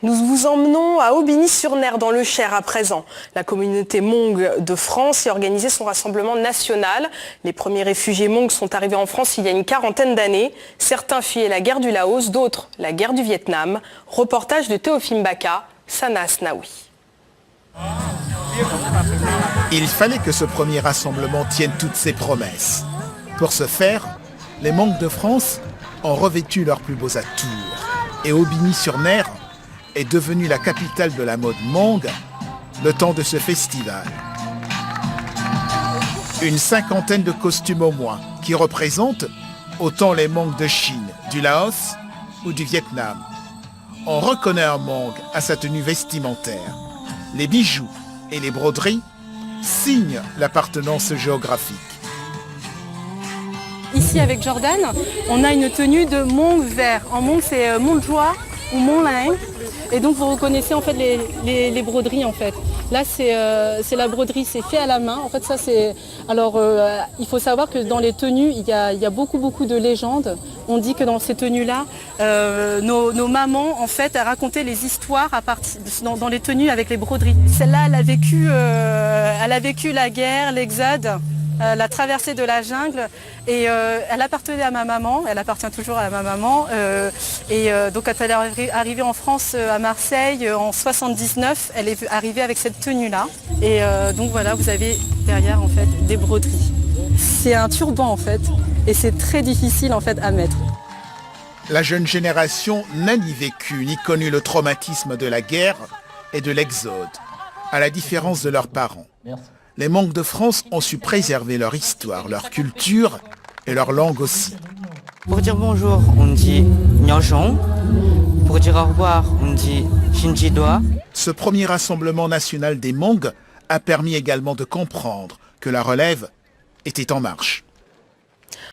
Nous vous emmenons à Aubigny-sur-Ner dans le Cher à présent. La communauté Hmong de France y a organisé son rassemblement national. Les premiers réfugiés Hmong sont arrivés en France il y a une quarantaine d'années. Certains fuyaient la guerre du Laos, d'autres la guerre du Vietnam. Reportage de Théophile Baka, Sana Asnaoui. Il fallait que ce premier rassemblement tienne toutes ses promesses. Pour ce faire, les Hmong de France ont revêtu leurs plus beaux atours. Et Aubigny-sur-Ner est devenue la capitale de la mode Hmong le temps de ce festival. Une cinquantaine de costumes au moins qui représentent autant les Hmong de Chine, du Laos ou du Vietnam. On reconnaît un Hmong à sa tenue vestimentaire. Les bijoux et les broderies signent l'appartenance géographique. Ici avec Jordan, on a une tenue de Hmong vert. En Hmong c'est Hmong-joie ou Hmong-lang. Et donc vous reconnaissez en fait les broderies en fait. Là c'est la broderie, c'est fait à la main. En fait ça c'est. Alors il faut savoir que dans les tenues il y a beaucoup de légendes. On dit que dans ces tenues-là, nos mamans en fait elles racontaient les histoires dans les tenues avec les broderies. Celle-là elle a vécu la guerre, l'exode. La traversée de la jungle et elle appartenait à ma maman, elle appartient toujours à ma maman donc quand elle est arrivée en France à Marseille en 79, elle est arrivée avec cette tenue-là et donc voilà vous avez derrière en fait des broderies. C'est un turban en fait et c'est très difficile en fait à mettre. La jeune génération n'a ni vécu ni connu le traumatisme de la guerre et de l'exode, à la différence de leurs parents. Les Hmong de France ont su préserver leur histoire, leur culture et leur langue aussi. Pour dire bonjour, on dit Nyojong. Pour dire au revoir, on dit Shinjidoa. Ce premier rassemblement national des Hmong a permis également de comprendre que la relève était en marche.